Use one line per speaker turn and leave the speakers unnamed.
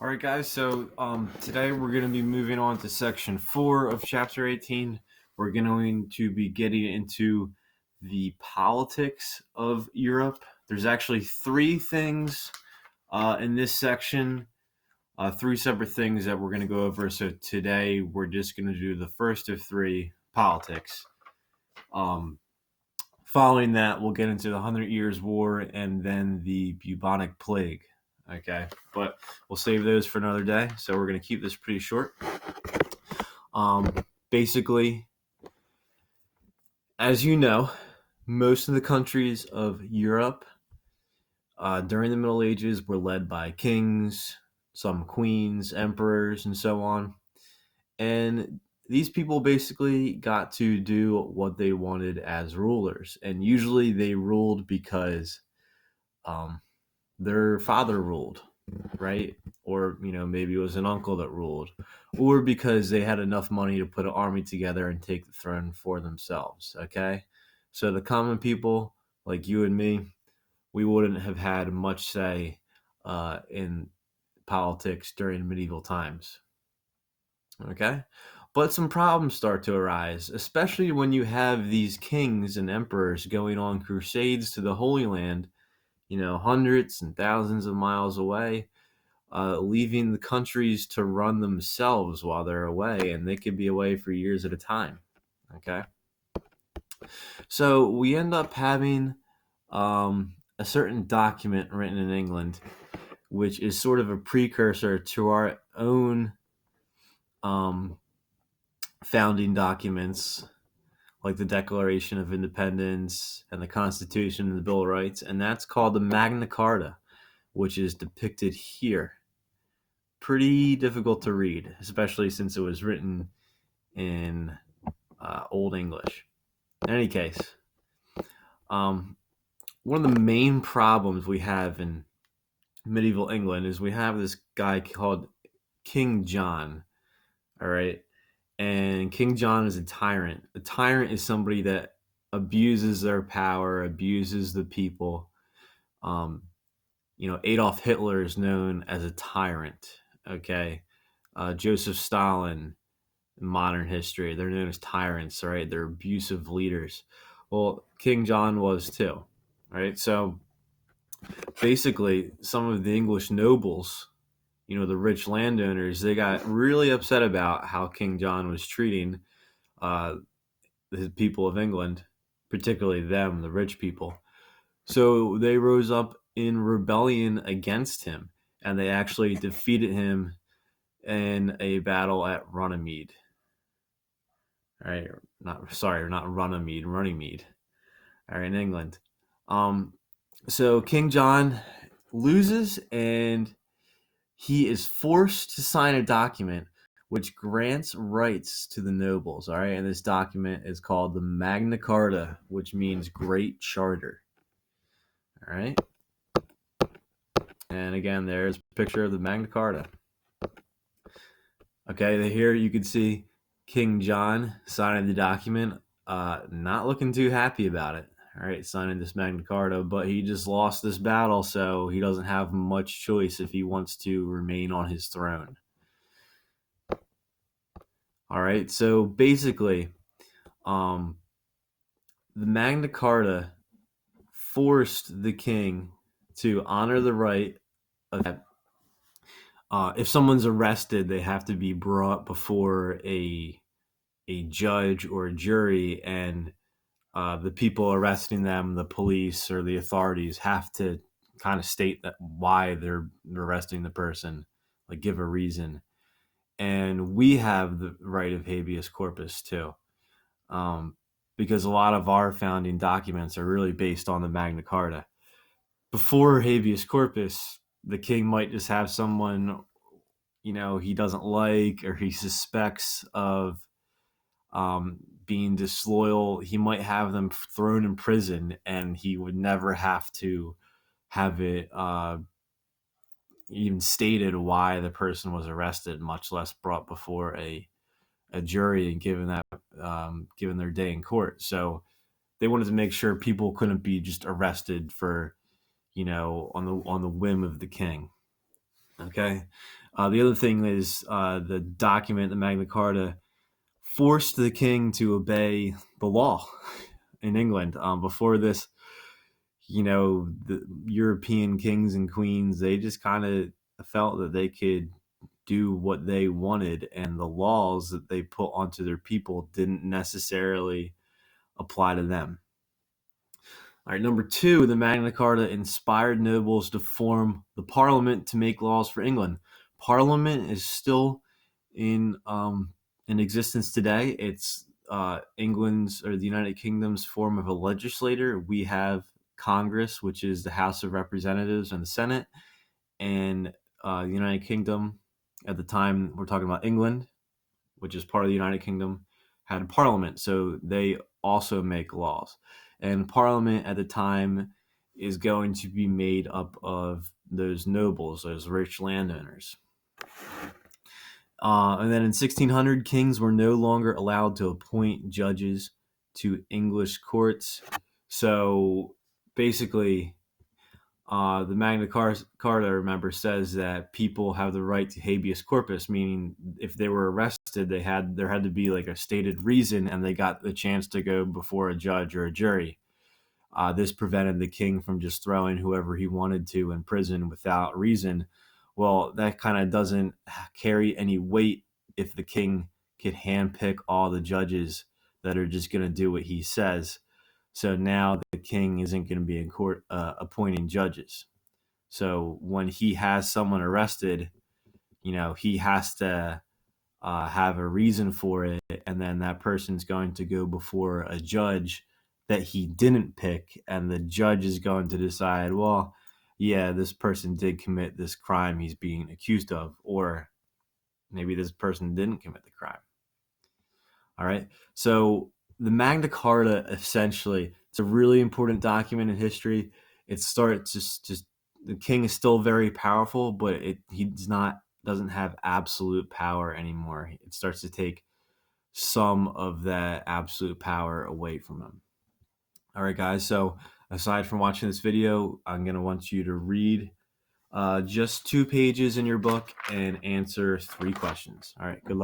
All right, guys. So today we're going to be moving on to section 4 of chapter 18. We're going to be getting into the politics of Europe. There's actually three things in this section, three separate things that we're going to go over. So today we're just going to do the first of three, politics. Following that, we'll get into the 100 Years' War and then the bubonic plague. Okay, but we'll save those for another day. So we're going to keep this pretty short. Basically, as you know, most of the countries of Europe during the Middle Ages were led by kings, some queens, emperors, and so on. And these people basically got to do what they wanted as rulers. And usually they ruled because their father ruled, right? Or, maybe it was an uncle that ruled, or because they had enough money to put an army together and take the throne for themselves, okay? So the common people, like you and me, we wouldn't have had much say in politics during medieval times, okay? But some problems start to arise, especially when you have these kings and emperors going on crusades to the Holy Land, hundreds and thousands of miles away, leaving the countries to run themselves while they're away, and they could be away for years at a time. Okay, so we end up having a certain document written in England, which is sort of a precursor to our own founding documents, like the Declaration of Independence and the Constitution and the Bill of Rights, and that's called the Magna Carta, which is depicted here. Pretty difficult to read, especially since it was written in Old English. In any case, one of the main problems we have in medieval England is we have this guy called King John, all right? And King John is a tyrant. A tyrant is somebody that abuses their power, abuses the people. Adolf Hitler is known as a tyrant, okay? Joseph Stalin, in modern history, they're known as tyrants, right? They're abusive leaders. Well, King John was too, right? So basically, some of the English nobles, the rich landowners, they got really upset about how King John was treating the people of England, particularly them, the rich people. So they rose up in rebellion against him, and they actually defeated him in a battle at Runnymede. Right? Not Runnymede, Runnymede. All right, in England. So King John loses, and he is forced to sign a document which grants rights to the nobles. All right, and this document is called the Magna Carta, which means Great Charter. All right. And again, there's a picture of the Magna Carta. Okay, here you can see King John signing the document, not looking too happy about it. All right, signing this Magna Carta, but he just lost this battle, so he doesn't have much choice if he wants to remain on his throne. All right, so basically, the Magna Carta forced the king to honor the right of that. If someone's arrested, they have to be brought before a judge or a jury, and the people arresting them, the police or the authorities, have to kind of state that why they're arresting the person, like give a reason. And we have the right of habeas corpus too, because a lot of our founding documents are really based on the Magna Carta. Before habeas corpus, the king might just have someone, he doesn't like or he suspects of being disloyal. He might have them thrown in prison, and he would never have to have it even stated why the person was arrested, much less brought before a jury and given their day in court. So they wanted to make sure people couldn't be just arrested for on the whim of the king. Okay. The other thing is the document, the Magna Carta, forced the king to obey the law in England. Before this, the European kings and queens, they just kind of felt that they could do what they wanted, and the laws that they put onto their people didn't necessarily apply to them. All right, number two, the Magna Carta inspired nobles to form the Parliament to make laws for England. Parliament is still in existence today. It's England's or the United Kingdom's form of a legislator. We have Congress, which is the House of Representatives and the Senate, and the United Kingdom. At the time, we're talking about England, which is part of the United Kingdom, had a parliament. So they also make laws. And parliament at the time is going to be made up of those nobles, those rich landowners. And then in 1600, kings were no longer allowed to appoint judges to English courts. So basically, the Magna Carta, remember, says that people have the right to habeas corpus, meaning if they were arrested, there had to be like a stated reason, and they got the chance to go before a judge or a jury. This prevented the king from just throwing whoever he wanted to in prison without reason. Well, that kind of doesn't carry any weight if the king could handpick all the judges that are just going to do what he says. So now the king isn't going to be in court appointing judges. So when he has someone arrested, he has to have a reason for it, and then that person's going to go before a judge that he didn't pick, and the judge is going to decide, well, yeah, this person did commit this crime he's being accused of, or maybe this person didn't commit the crime. All right. So the Magna Carta, essentially, it's a really important document in history. It starts just the king is still very powerful, but doesn't have absolute power anymore. It starts to take some of that absolute power away from him. All right, guys. So aside from watching this video, I'm going to want you to read just 2 pages in your book and answer 3 questions. All right. Good luck.